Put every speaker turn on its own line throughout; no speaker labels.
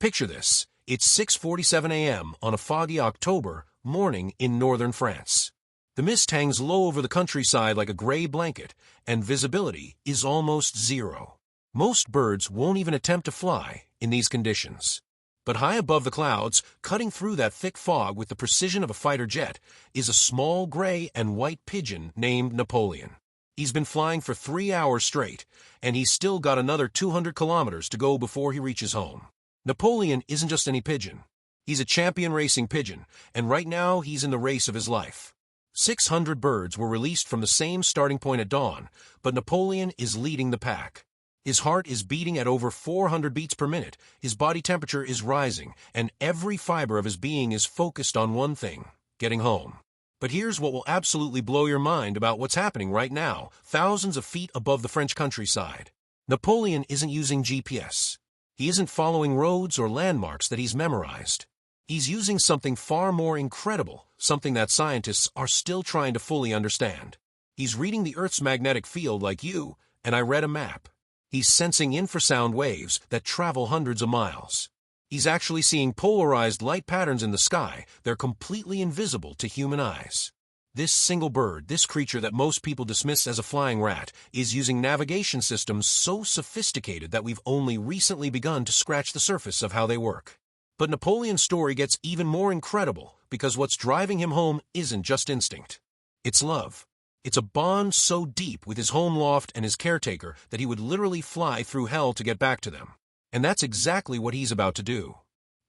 Picture this. It's 6:47 a.m. on a foggy October morning in northern France. The mist hangs low over the countryside like a gray blanket, and visibility is almost zero. Most birds won't even attempt to fly in these conditions. But high above the clouds, cutting through that thick fog with the precision of a fighter jet, is a small gray and white pigeon named Napoleon. He's been flying for 3 hours straight, and he's still got another 200 kilometers to go before he reaches home. Napoleon isn't just any pigeon. He's a champion racing pigeon, and right now he's in the race of his life. 600 birds were released from the same starting point at dawn, but Napoleon is leading the pack. His heart is beating at over 400 beats per minute, his body temperature is rising, and every fiber of his being is focused on one thing: getting home. But here's what will absolutely blow your mind about what's happening right now, thousands of feet above the French countryside. Napoleon isn't using GPS. He isn't following roads or landmarks that he's memorized. He's using something far more incredible, something that scientists are still trying to fully understand. He's reading the Earth's magnetic field like you, and I read a map. He's sensing infrasound waves that travel hundreds of miles. He's actually seeing polarized light patterns in the sky. They're completely invisible to human eyes. This single bird, this creature that most people dismiss as a flying rat, is using navigation systems so sophisticated that we've only recently begun to scratch the surface of how they work. But Napoleon's story gets even more incredible because what's driving him home isn't just instinct. It's love. It's a bond so deep with his home loft and his caretaker that he would literally fly through hell to get back to them. And that's exactly what he's about to do.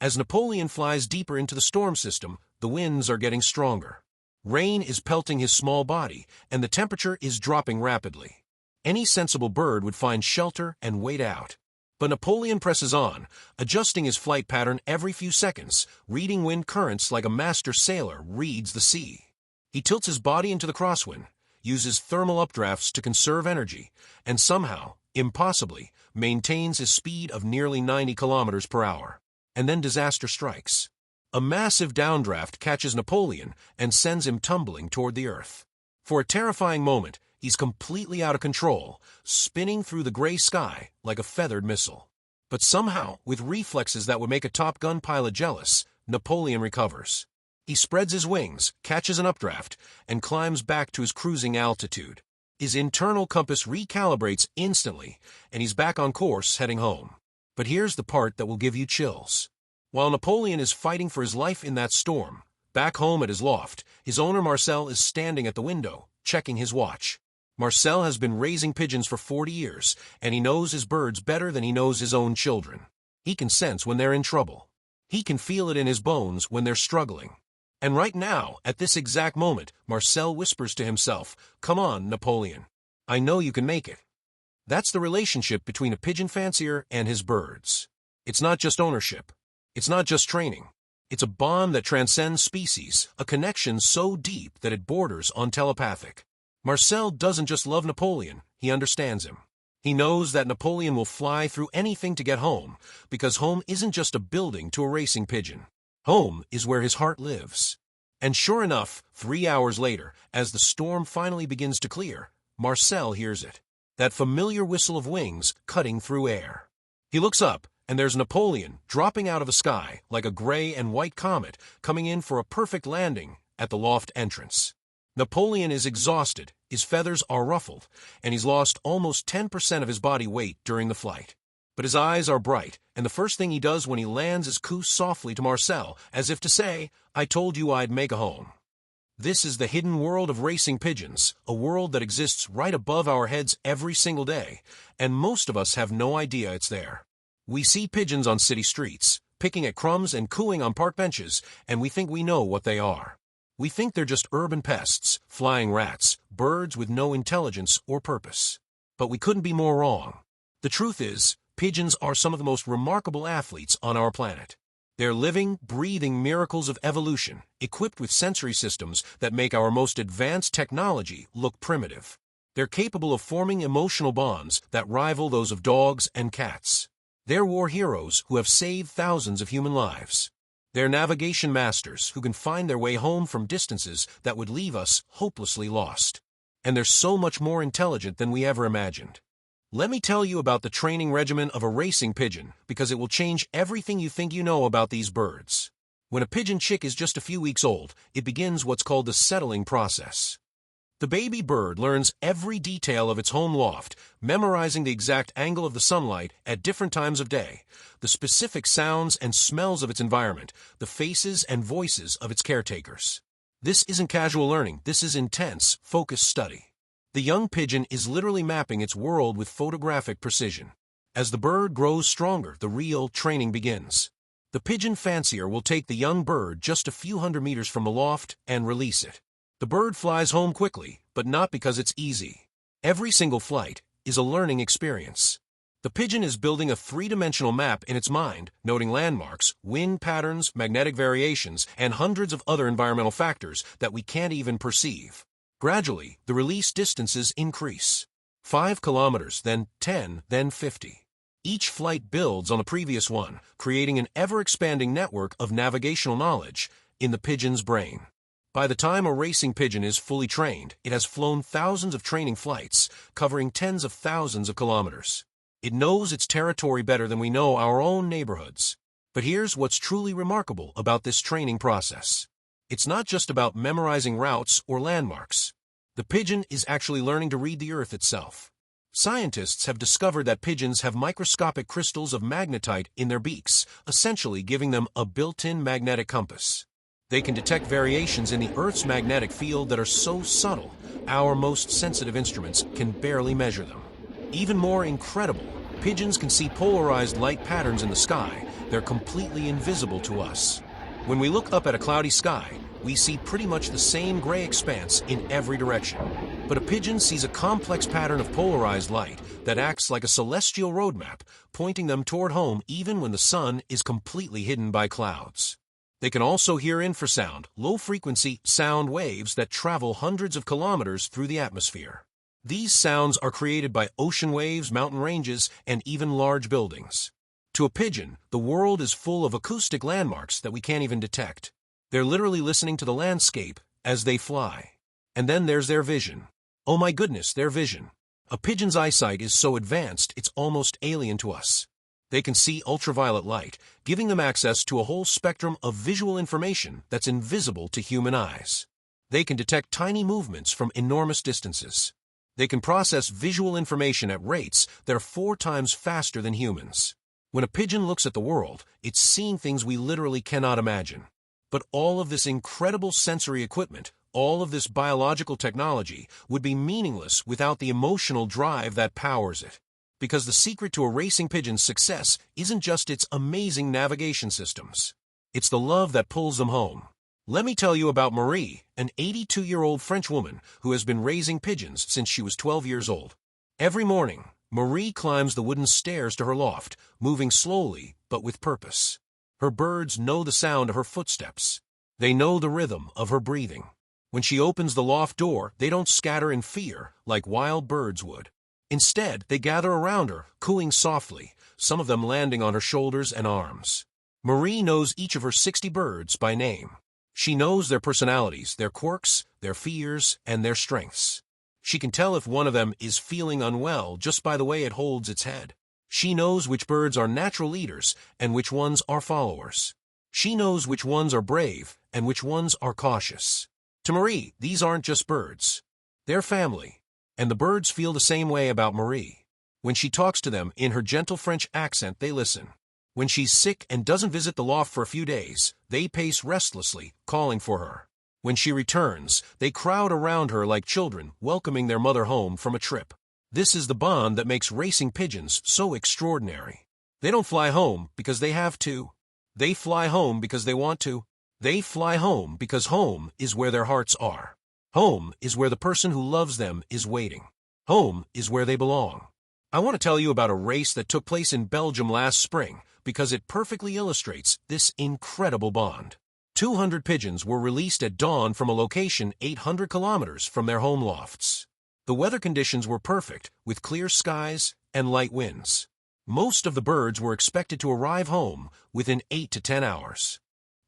As Napoleon flies deeper into the storm system, the winds are getting stronger. Rain is pelting his small body, and the temperature is dropping rapidly. Any sensible bird would find shelter and wait out. But Napoleon presses on, adjusting his flight pattern every few seconds, reading wind currents like a master sailor reads the sea. He tilts his body into the crosswind, uses thermal updrafts to conserve energy, and somehow, impossibly, maintains his speed of nearly 90 kilometers per hour. And then disaster strikes. A massive downdraft catches Napoleon and sends him tumbling toward the earth. For a terrifying moment, he's completely out of control, spinning through the gray sky like a feathered missile. But somehow, with reflexes that would make a Top Gun pilot jealous, Napoleon recovers. He spreads his wings, catches an updraft, and climbs back to his cruising altitude. His internal compass recalibrates instantly, and he's back on course heading home. But here's the part that will give you chills. While Napoleon is fighting for his life in that storm, back home at his loft, his owner Marcel is standing at the window, checking his watch. Marcel has been raising pigeons for 40 years, and he knows his birds better than he knows his own children. He can sense when they're in trouble. He can feel it in his bones when they're struggling. And right now, at this exact moment, Marcel whispers to himself, "Come on, Napoleon. I know you can make it." That's the relationship between a pigeon fancier and his birds. It's not just ownership. It's not just training. It's a bond that transcends species, a connection so deep that it borders on telepathic. Marcel doesn't just love Napoleon, he understands him. He knows that Napoleon will fly through anything to get home, because home isn't just a building to a racing pigeon. Home is where his heart lives. And sure enough, 3 hours later, as the storm finally begins to clear, Marcel hears it. That familiar whistle of wings cutting through air. He looks up, and there's Napoleon dropping out of the sky like a gray and white comet coming in for a perfect landing at the loft entrance. Napoleon is exhausted, his feathers are ruffled, and he's lost almost 10% of his body weight during the flight. But his eyes are bright, and the first thing he does when he lands is coo softly to Marcel, as if to say, "I told you I'd make a home." This is the hidden world of racing pigeons, a world that exists right above our heads every single day, and most of us have no idea it's there. We see pigeons on city streets, picking at crumbs and cooing on park benches, and we think we know what they are. We think they're just urban pests, flying rats, birds with no intelligence or purpose. But we couldn't be more wrong. The truth is, pigeons are some of the most remarkable athletes on our planet. They're living, breathing miracles of evolution, equipped with sensory systems that make our most advanced technology look primitive. They're capable of forming emotional bonds that rival those of dogs and cats. They're war heroes who have saved thousands of human lives. They're navigation masters who can find their way home from distances that would leave us hopelessly lost. And they're so much more intelligent than we ever imagined. Let me tell you about the training regimen of a racing pigeon because it will change everything you think you know about these birds. When a pigeon chick is just a few weeks old, it begins what's called the settling process. The baby bird learns every detail of its home loft, memorizing the exact angle of the sunlight at different times of day, the specific sounds and smells of its environment, the faces and voices of its caretakers. This isn't casual learning, this is intense, focused study. The young pigeon is literally mapping its world with photographic precision. As the bird grows stronger, the real training begins. The pigeon fancier will take the young bird just a few hundred meters from the loft and release it. The bird flies home quickly, but not because it's easy. Every single flight is a learning experience. The pigeon is building a three-dimensional map in its mind, noting landmarks, wind patterns, magnetic variations, and hundreds of other environmental factors that we can't even perceive. Gradually, the release distances increase. 5 kilometers, then 10, then 50. Each flight builds on the previous one, creating an ever-expanding network of navigational knowledge in the pigeon's brain. By the time a racing pigeon is fully trained, it has flown thousands of training flights, covering tens of thousands of kilometers. It knows its territory better than we know our own neighborhoods. But here's what's truly remarkable about this training process. It's not just about memorizing routes or landmarks. The pigeon is actually learning to read the earth itself. Scientists have discovered that pigeons have microscopic crystals of magnetite in their beaks, essentially giving them a built-in magnetic compass. They can detect variations in the Earth's magnetic field that are so subtle, our most sensitive instruments can barely measure them. Even more incredible, pigeons can see polarized light patterns in the sky. They're completely invisible to us. When we look up at a cloudy sky, we see pretty much the same gray expanse in every direction. But a pigeon sees a complex pattern of polarized light that acts like a celestial roadmap, pointing them toward home even when the sun is completely hidden by clouds. They can also hear infrasound, low-frequency sound waves that travel hundreds of kilometers through the atmosphere. These sounds are created by ocean waves, mountain ranges, and even large buildings. To a pigeon, the world is full of acoustic landmarks that we can't even detect. They're literally listening to the landscape as they fly. And then there's their vision. Oh my goodness, their vision. A pigeon's eyesight is so advanced it's almost alien to us. They can see ultraviolet light, giving them access to a whole spectrum of visual information that's invisible to human eyes. They can detect tiny movements from enormous distances. They can process visual information at rates that are 4 times faster than humans. When a pigeon looks at the world, it's seeing things we literally cannot imagine. But all of this incredible sensory equipment, all of this biological technology, would be meaningless without the emotional drive that powers it. Because the secret to a racing pigeon's success isn't just its amazing navigation systems. It's the love that pulls them home. Let me tell you about Marie, an 82-year-old French woman who has been raising pigeons since she was 12 years old. Every morning, Marie climbs the wooden stairs to her loft, moving slowly but with purpose. Her birds know the sound of her footsteps. They know the rhythm of her breathing. When she opens the loft door, they don't scatter in fear like wild birds would. Instead, they gather around her, cooing softly, some of them landing on her shoulders and arms. Marie knows each of her 60 birds by name. She knows their personalities, their quirks, their fears, and their strengths. She can tell if one of them is feeling unwell just by the way it holds its head. She knows which birds are natural leaders and which ones are followers. She knows which ones are brave and which ones are cautious. To Marie, these aren't just birds. They're family. And the birds feel the same way about Marie. When she talks to them in her gentle French accent, they listen. When she's sick and doesn't visit the loft for a few days, they pace restlessly, calling for her. When she returns, they crowd around her like children, welcoming their mother home from a trip. This is the bond that makes racing pigeons so extraordinary. They don't fly home because they have to. They fly home because they want to. They fly home because home is where their hearts are. Home is where the person who loves them is waiting. Home is where they belong. I want to tell you about a race that took place in Belgium last spring because it perfectly illustrates this incredible bond. 200 pigeons were released at dawn from a location 800 kilometers from their home lofts. The weather conditions were perfect, with clear skies and light winds. Most of the birds were expected to arrive home within 8 to 10 hours.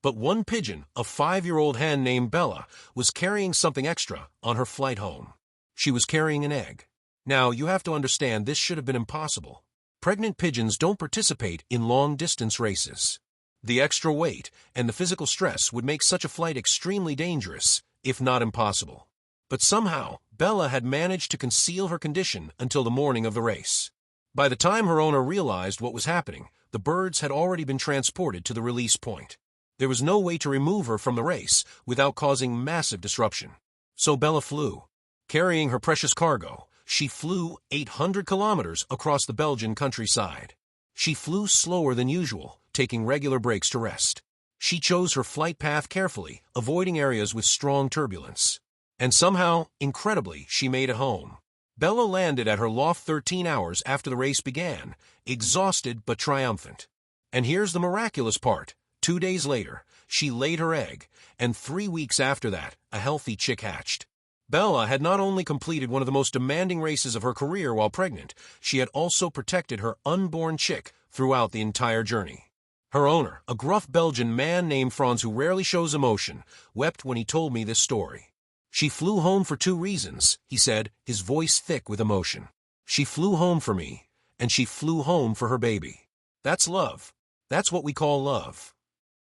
But one pigeon, a 5-year-old hen named Bella, was carrying something extra on her flight home. She was carrying an egg. Now, you have to understand this should have been impossible. Pregnant pigeons don't participate in long-distance races. The extra weight and the physical stress would make such a flight extremely dangerous, if not impossible. But somehow, Bella had managed to conceal her condition until the morning of the race. By the time her owner realized what was happening, the birds had already been transported to the release point. There was no way to remove her from the race without causing massive disruption. So Bella flew. Carrying her precious cargo, she flew 800 kilometers across the Belgian countryside. She flew slower than usual, taking regular breaks to rest. She chose her flight path carefully, avoiding areas with strong turbulence. And somehow, incredibly, she made it home. Bella landed at her loft 13 hours after the race began, exhausted but triumphant. And here's the miraculous part. 2 days later, she laid her egg, and 3 weeks after that, a healthy chick hatched. Bella had not only completed one of the most demanding races of her career while pregnant, she had also protected her unborn chick throughout the entire journey. Her owner, a gruff Belgian man named Franz who rarely shows emotion, wept when he told me this story. She flew home for 2 reasons, he said, his voice thick with emotion. She flew home for me, and she flew home for her baby. That's love. That's what we call love.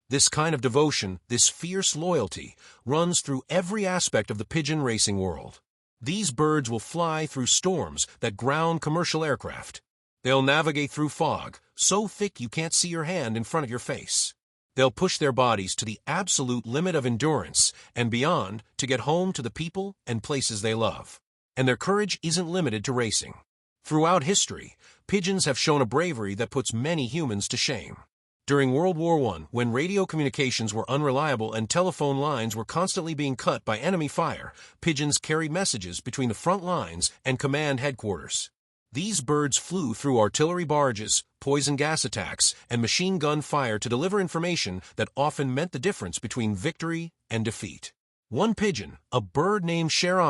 This kind of devotion, this fierce loyalty, runs through every aspect of the pigeon racing world. These birds will fly through storms that ground commercial aircraft. They'll navigate through fog, so thick you can't see your hand in front of your face. They'll push their bodies to the absolute limit of endurance and beyond to get home to the people and places they love. And their courage isn't limited to racing. Throughout history, pigeons have shown a bravery that puts many humans to shame. During World War I, when radio communications were unreliable and telephone lines were constantly being cut by enemy fire, pigeons carried messages between the front lines and command headquarters. These birds flew through artillery barrages, poison gas attacks, and machine gun fire to deliver information that often meant the difference between victory and defeat. One pigeon, a bird named Cher,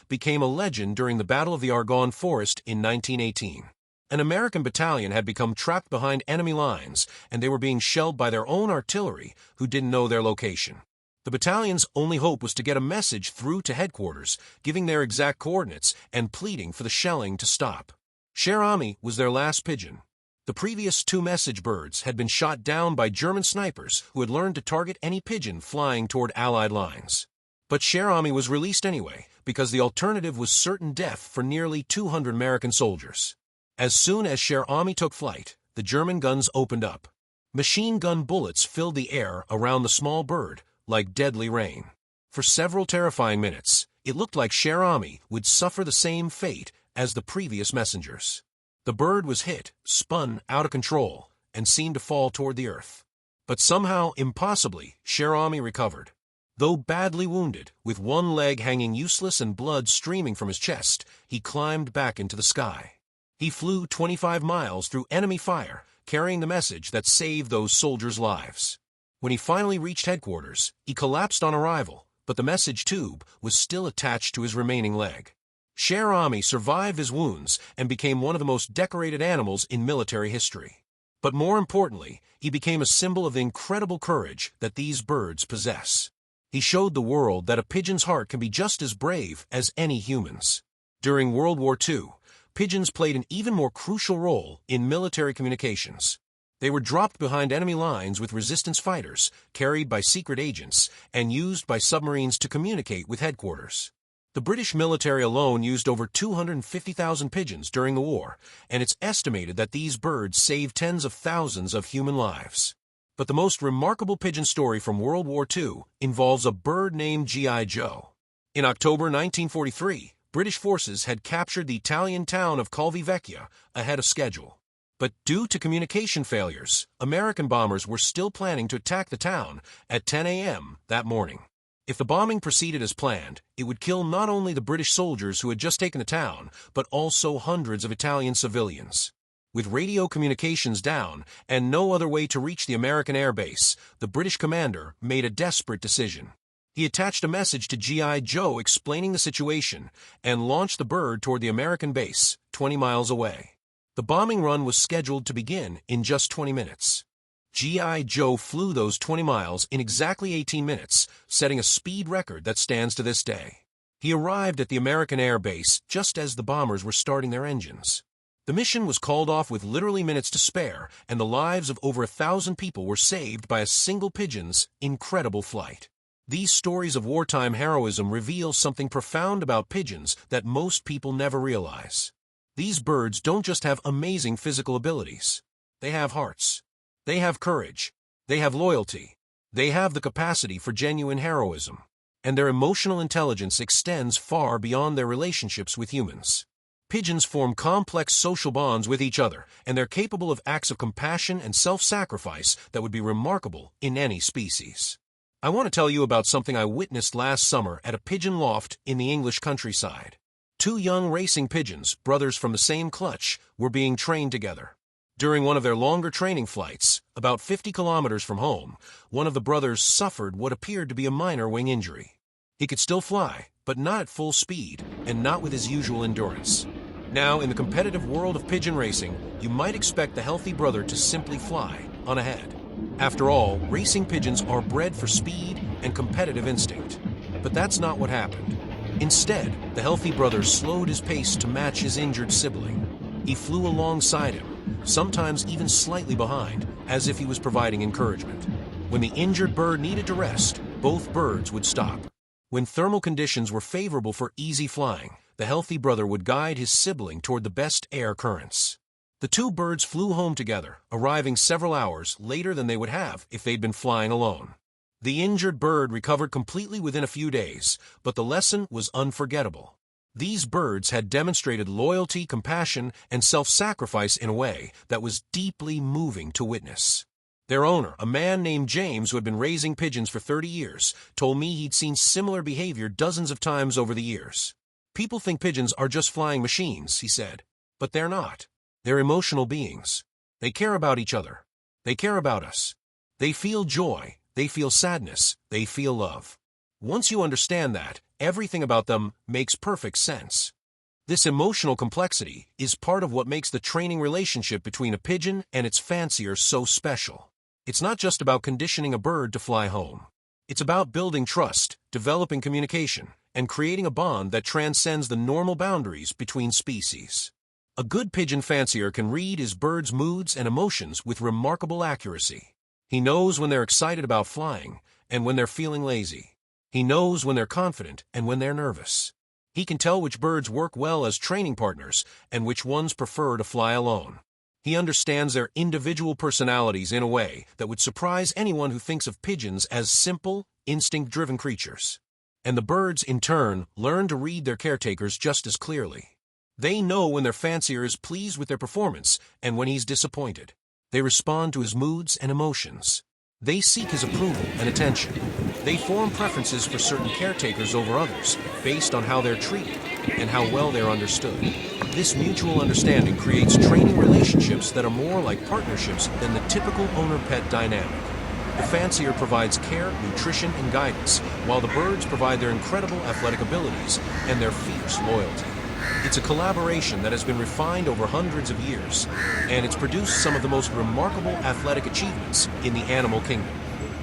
became a legend during the Battle of the Argonne Forest in 1918. An American battalion had become trapped behind enemy lines, and they were being shelled by their own artillery, who didn't know their location. The battalion's only hope was to get a message through to headquarters, giving their exact coordinates and pleading for the shelling to stop. Cher was their last pigeon. The previous 2 message birds had been shot down by German snipers who had learned to target any pigeon flying toward Allied lines. But Cher was released anyway, because the alternative was certain death for nearly 200 American soldiers. As soon as Cher took flight, the German guns opened up. Machine gun bullets filled the air around the small bird like deadly rain. For several terrifying minutes, it looked like Cher would suffer the same fate as the previous messengers. The bird was hit, spun out of control, and seemed to fall toward the earth. But somehow, impossibly, Cher recovered. Though badly wounded, with one leg hanging useless and blood streaming from his chest, he climbed back into the sky. He flew 25 miles through enemy fire, carrying the message that saved those soldiers' lives. When he finally reached headquarters, he collapsed on arrival, but the message tube was still attached to his remaining leg. Cher survived his wounds and became one of the most decorated animals in military history. But more importantly, he became a symbol of the incredible courage that these birds possess. He showed the world that a pigeon's heart can be just as brave as any human's. During World War II, pigeons played an even more crucial role in military communications. They were dropped behind enemy lines with resistance fighters, carried by secret agents, and used by submarines to communicate with headquarters. The British military alone used over 250,000 pigeons during the war, and it's estimated that these birds saved tens of thousands of human lives. But the most remarkable pigeon story from World War II involves a bird named G.I. Joe. In October 1943, British forces had captured the Italian town of Calvi Vecchia ahead of schedule. But due to communication failures, American bombers were still planning to attack the town at 10 a.m. that morning. If the bombing proceeded as planned, it would kill not only the British soldiers who had just taken the town, but also hundreds of Italian civilians. With radio communications down and no other way to reach the American air base, the British commander made a desperate decision. He attached a message to G.I. Joe explaining the situation and launched the bird toward the American base, 20 miles away. The bombing run was scheduled to begin in just 20 minutes. G.I. Joe flew those 20 miles in exactly 18 minutes, setting a speed record that stands to this day. He arrived at the American Air Base just as the bombers were starting their engines. The mission was called off with literally minutes to spare, and the lives of over 1,000 people were saved by a single pigeon's incredible flight. These stories of wartime heroism reveal something profound about pigeons that most people never realize. These birds don't just have amazing physical abilities. They have hearts. They have courage. They have loyalty. They have the capacity for genuine heroism. And their emotional intelligence extends far beyond their relationships with humans. Pigeons form complex social bonds with each other, and they're capable of acts of compassion and self-sacrifice that would be remarkable in any species. I want to tell you about something I witnessed last summer at a pigeon loft in the English countryside. Two young racing pigeons, brothers from the same clutch, were being trained together. During one of their longer training flights, about 50 kilometers from home, one of the brothers suffered what appeared to be a minor wing injury. He could still fly, but not at full speed, and not with his usual endurance. Now, in the competitive world of pigeon racing, you might expect the healthy brother to simply fly on ahead. After all, racing pigeons are bred for speed and competitive instinct. But that's not what happened. Instead, the healthy brother slowed his pace to match his injured sibling. He flew alongside him, sometimes even slightly behind, as if he was providing encouragement. When the injured bird needed to rest, both birds would stop. When thermal conditions were favorable for easy flying, the healthy brother would guide his sibling toward the best air currents. The two birds flew home together, arriving several hours later than they would have if they'd been flying alone. The injured bird recovered completely within a few days, but the lesson was unforgettable. These birds had demonstrated loyalty, compassion, and self-sacrifice in a way that was deeply moving to witness. Their owner, a man named James who had been raising pigeons for 30 years, told me he'd seen similar behavior dozens of times over the years. People think pigeons are just flying machines, he said. But they're not. They're emotional beings. They care about each other. They care about us. They feel joy. They feel sadness. They feel love. Once you understand that, everything about them makes perfect sense. This emotional complexity is part of what makes the training relationship between a pigeon and its fancier so special. It's not just about conditioning a bird to fly home. It's about building trust, developing communication, and creating a bond that transcends the normal boundaries between species. A good pigeon fancier can read his bird's moods and emotions with remarkable accuracy. He knows when they're excited about flying and when they're feeling lazy. He knows when they're confident and when they're nervous. He can tell which birds work well as training partners and which ones prefer to fly alone. He understands their individual personalities in a way that would surprise anyone who thinks of pigeons as simple, instinct-driven creatures. And the birds, in turn, learn to read their caretakers just as clearly. They know when their fancier is pleased with their performance and when he's disappointed. They respond to his moods and emotions. They seek his approval and attention. They form preferences for certain caretakers over others based on how they're treated and how well they're understood. This mutual understanding creates training relationships that are more like partnerships than the typical owner-pet dynamic. The fancier provides care, nutrition, and guidance, while the birds provide their incredible athletic abilities and their fierce loyalty. It's a collaboration that has been refined over hundreds of years, and it's produced some of the most remarkable athletic achievements in the animal kingdom.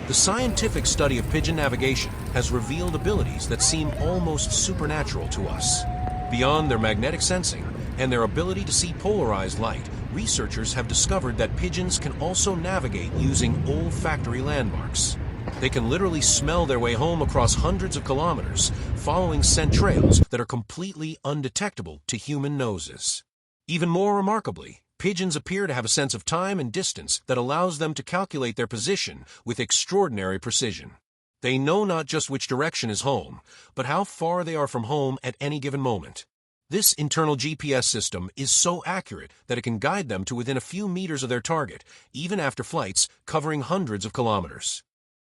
The scientific study of pigeon navigation has revealed abilities that seem almost supernatural to us. Beyond their magnetic sensing and their ability to see polarized light, researchers have discovered that pigeons can also navigate using olfactory landmarks. They can literally smell their way home across hundreds of kilometers, following scent trails that are completely undetectable to human noses. Even more remarkably, pigeons appear to have a sense of time and distance that allows them to calculate their position with extraordinary precision. They know not just which direction is home, but how far they are from home at any given moment. This internal GPS system is so accurate that it can guide them to within a few meters of their target, even after flights covering hundreds of kilometers.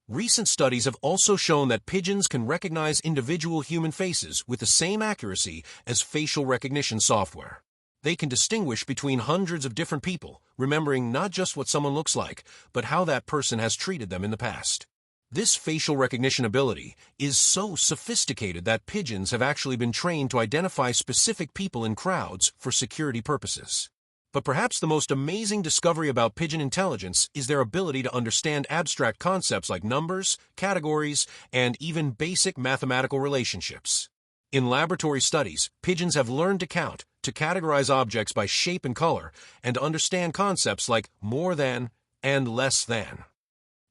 Recent studies have also shown that pigeons can recognize individual human faces with the same accuracy as facial recognition software. They can distinguish between hundreds of different people, remembering not just what someone looks like, but how that person has treated them in the past. This facial recognition ability is so sophisticated that pigeons have actually been trained to identify specific people in crowds for security purposes. But perhaps the most amazing discovery about pigeon intelligence is their ability to understand abstract concepts like numbers, categories, and even basic mathematical relationships. In laboratory studies, pigeons have learned to count, to categorize objects by shape and color, and to understand concepts like more than and less than.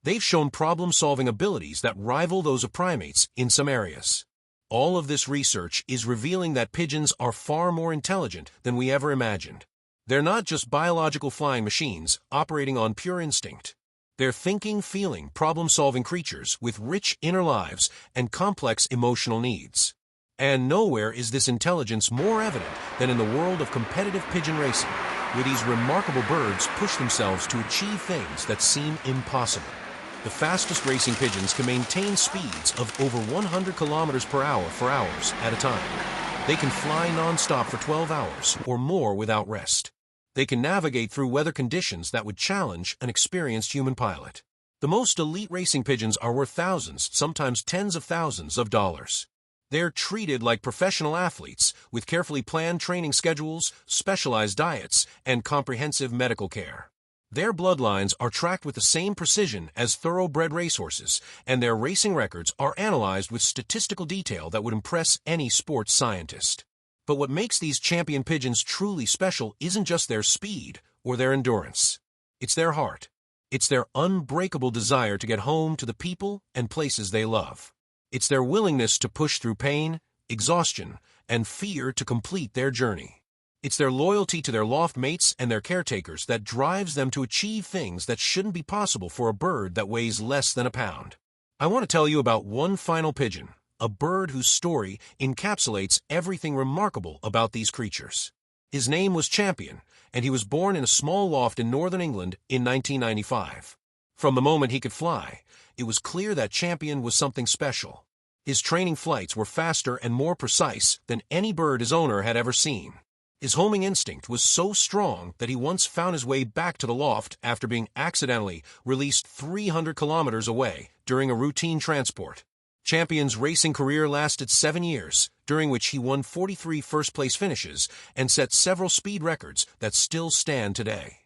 They've shown problem-solving abilities that rival those of primates in some areas. All of this research is revealing that pigeons are far more intelligent than we ever imagined. They're not just biological flying machines operating on pure instinct. They're thinking, feeling, problem-solving creatures with rich inner lives and complex emotional needs. And nowhere is this intelligence more evident than in the world of competitive pigeon racing, where these remarkable birds push themselves to achieve things that seem impossible. The fastest racing pigeons can maintain speeds of over 100 kilometers per hour for hours at a time. They can fly non-stop for 12 hours or more without rest. They can navigate through weather conditions that would challenge an experienced human pilot. The most elite racing pigeons are worth thousands, sometimes tens of thousands of dollars. They're treated like professional athletes with carefully planned training schedules, specialized diets, and comprehensive medical care. Their bloodlines are tracked with the same precision as thoroughbred racehorses, and their racing records are analyzed with statistical detail that would impress any sports scientist. But what makes these champion pigeons truly special isn't just their speed or their endurance. It's their heart. It's their unbreakable desire to get home to the people and places they love. It's their willingness to push through pain, exhaustion, and fear to complete their journey. It's their loyalty to their loft mates and their caretakers that drives them to achieve things that shouldn't be possible for a bird that weighs less than a pound. I want to tell you about one final pigeon, a bird whose story encapsulates everything remarkable about these creatures. His name was Champion, and he was born in a small loft in northern England in 1995. From the moment he could fly, it was clear that Champion was something special. His training flights were faster and more precise than any bird his owner had ever seen. His homing instinct was so strong that he once found his way back to the loft after being accidentally released 300 kilometers away during a routine transport. Champion's racing career lasted 7 years, during which he won 43 first-place finishes and set several speed records that still stand today.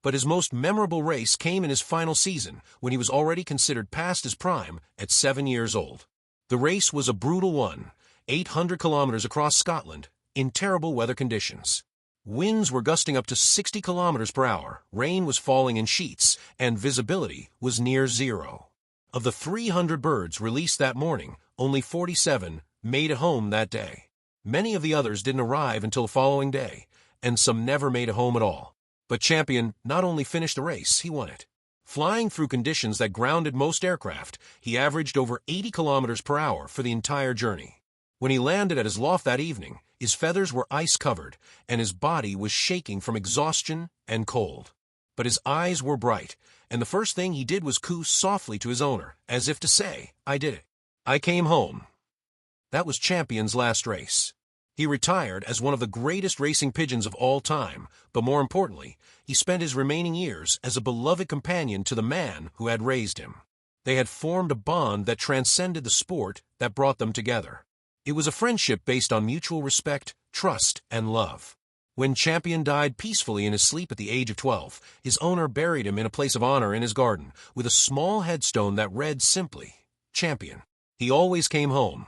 But his most memorable race came in his final season, when he was already considered past his prime at 7 years old. The race was a brutal one, 800 kilometers across Scotland, in terrible weather conditions. Winds were gusting up to 60 kilometers per hour, rain was falling in sheets, and visibility was near zero. Of the 300 birds released that morning, only 47 made it home that day. Many of the others didn't arrive until the following day, and some never made it home at all. But Champion not only finished the race, he won it. Flying through conditions that grounded most aircraft, he averaged over 80 kilometers per hour for the entire journey. When he landed at his loft that evening, his feathers were ice-covered, and his body was shaking from exhaustion and cold. But his eyes were bright, and the first thing he did was coo softly to his owner, as if to say, "I did it. I came home." That was Champion's last race. He retired as one of the greatest racing pigeons of all time, but more importantly, he spent his remaining years as a beloved companion to the man who had raised him. They had formed a bond that transcended the sport that brought them together. It was a friendship based on mutual respect, trust, and love. When Champion died peacefully in his sleep at the age of 12, his owner buried him in a place of honor in his garden, with a small headstone that read simply, "Champion. He always came home."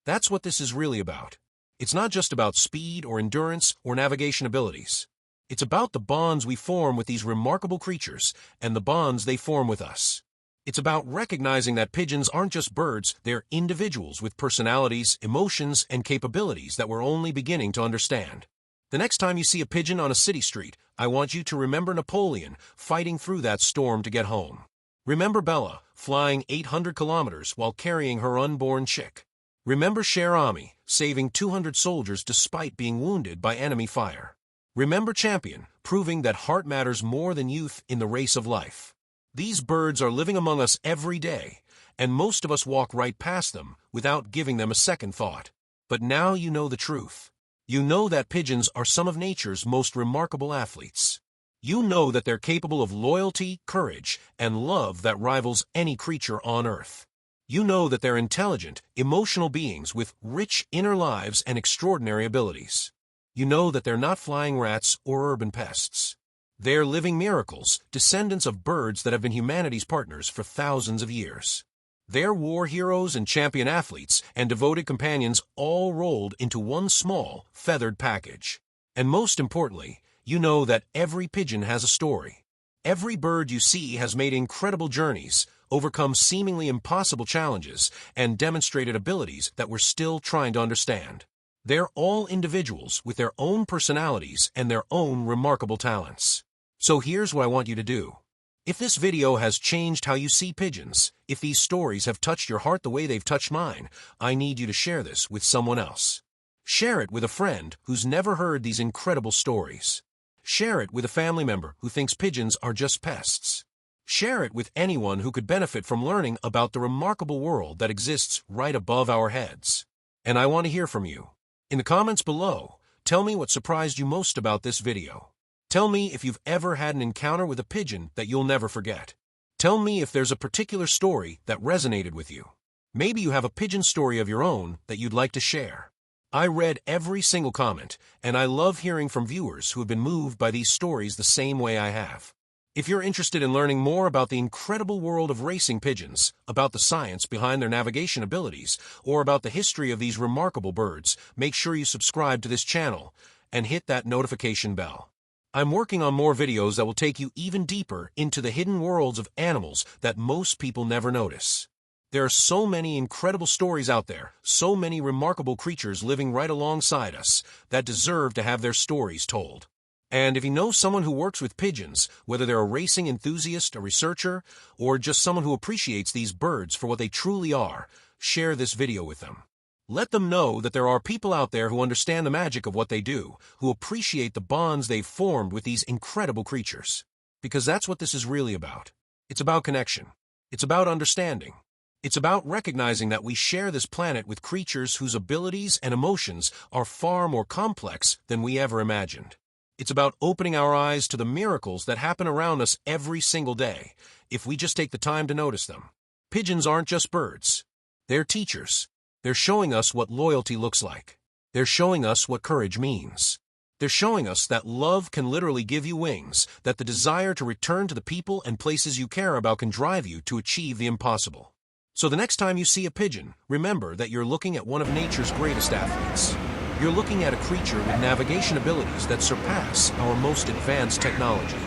That's what this is really about. It's not just about speed or endurance or navigation abilities. It's about the bonds we form with these remarkable creatures and the bonds they form with us. It's about recognizing that pigeons aren't just birds, they're individuals with personalities, emotions, and capabilities that we're only beginning to understand. The next time you see a pigeon on a city street, I want you to remember Napoleon fighting through that storm to get home. Remember Bella flying 800 kilometers while carrying her unborn chick. Remember Cher Ami saving 200 soldiers despite being wounded by enemy fire. Remember Champion proving that heart matters more than youth in the race of life. These birds are living among us every day, and most of us walk right past them without giving them a second thought. But now you know the truth. You know that pigeons are some of nature's most remarkable athletes. You know that they're capable of loyalty, courage, and love that rivals any creature on Earth. You know that they're intelligent, emotional beings with rich inner lives and extraordinary abilities. You know that they're not flying rats or urban pests. They're living miracles, descendants of birds that have been humanity's partners for thousands of years. They're war heroes and champion athletes and devoted companions all rolled into one small, feathered package. And most importantly, you know that every pigeon has a story. Every bird you see has made incredible journeys, overcome seemingly impossible challenges, and demonstrated abilities that we're still trying to understand. They're all individuals with their own personalities and their own remarkable talents. So here's what I want you to do. If this video has changed how you see pigeons, if these stories have touched your heart the way they've touched mine, I need you to share this with someone else. Share it with a friend who's never heard these incredible stories. Share it with a family member who thinks pigeons are just pests. Share it with anyone who could benefit from learning about the remarkable world that exists right above our heads. And I want to hear from you. In the comments below, tell me what surprised you most about this video. Tell me if you've ever had an encounter with a pigeon that you'll never forget. Tell me if there's a particular story that resonated with you. Maybe you have a pigeon story of your own that you'd like to share. I read every single comment, and I love hearing from viewers who have been moved by these stories the same way I have. If you're interested in learning more about the incredible world of racing pigeons, about the science behind their navigation abilities, or about the history of these remarkable birds, make sure you subscribe to this channel and hit that notification bell. I'm working on more videos that will take you even deeper into the hidden worlds of animals that most people never notice. There are so many incredible stories out there, so many remarkable creatures living right alongside us that deserve to have their stories told. And if you know someone who works with pigeons, whether they're a racing enthusiast, a researcher, or just someone who appreciates these birds for what they truly are, share this video with them. Let them know that there are people out there who understand the magic of what they do, who appreciate the bonds they've formed with these incredible creatures. Because that's what this is really about. It's about connection. It's about understanding. It's about recognizing that we share this planet with creatures whose abilities and emotions are far more complex than we ever imagined. It's about opening our eyes to the miracles that happen around us every single day, if we just take the time to notice them. Pigeons aren't just birds. They're teachers. They're showing us what loyalty looks like. They're showing us what courage means. They're showing us that love can literally give you wings, that the desire to return to the people and places you care about can drive you to achieve the impossible. So the next time you see a pigeon, remember that you're looking at one of nature's greatest athletes. You're looking at a creature with navigation abilities that surpass our most advanced technology.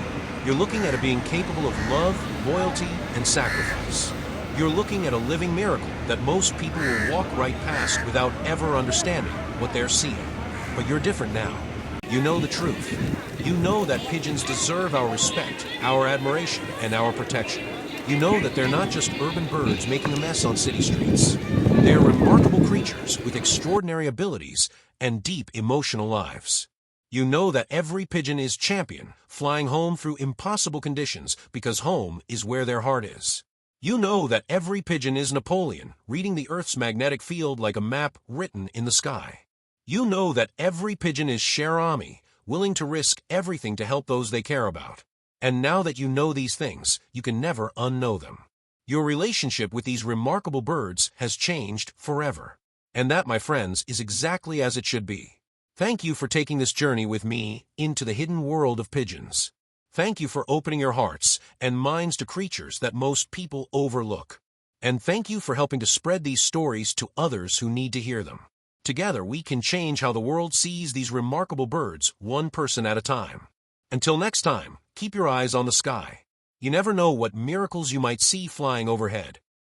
You're looking at a being capable of love, loyalty, and sacrifice. You're looking at a living miracle that most people will walk right past without ever understanding what they're seeing. But you're different now. You know the truth. You know that pigeons deserve our respect, our admiration, and our protection. You know that they're not just urban birds making a mess on city streets. They're remarkable creatures with extraordinary abilities and deep emotional lives. You know that every pigeon is champion, flying home through impossible conditions because home is where their heart is. You know that every pigeon is Napoleon, reading the Earth's magnetic field like a map written in the sky. You know that every pigeon is shatter, willing to risk everything to help those they care about. And now that you know these things, you can never unknow them. Your relationship with these remarkable birds has changed forever. And that, my friends, is exactly as it should be. Thank you for taking this journey with me into the hidden world of pigeons. Thank you for opening your hearts and minds to creatures that most people overlook. And thank you for helping to spread these stories to others who need to hear them. Together, we can change how the world sees these remarkable birds, one person at a time. Until next time, keep your eyes on the sky. You never know what miracles you might see flying overhead.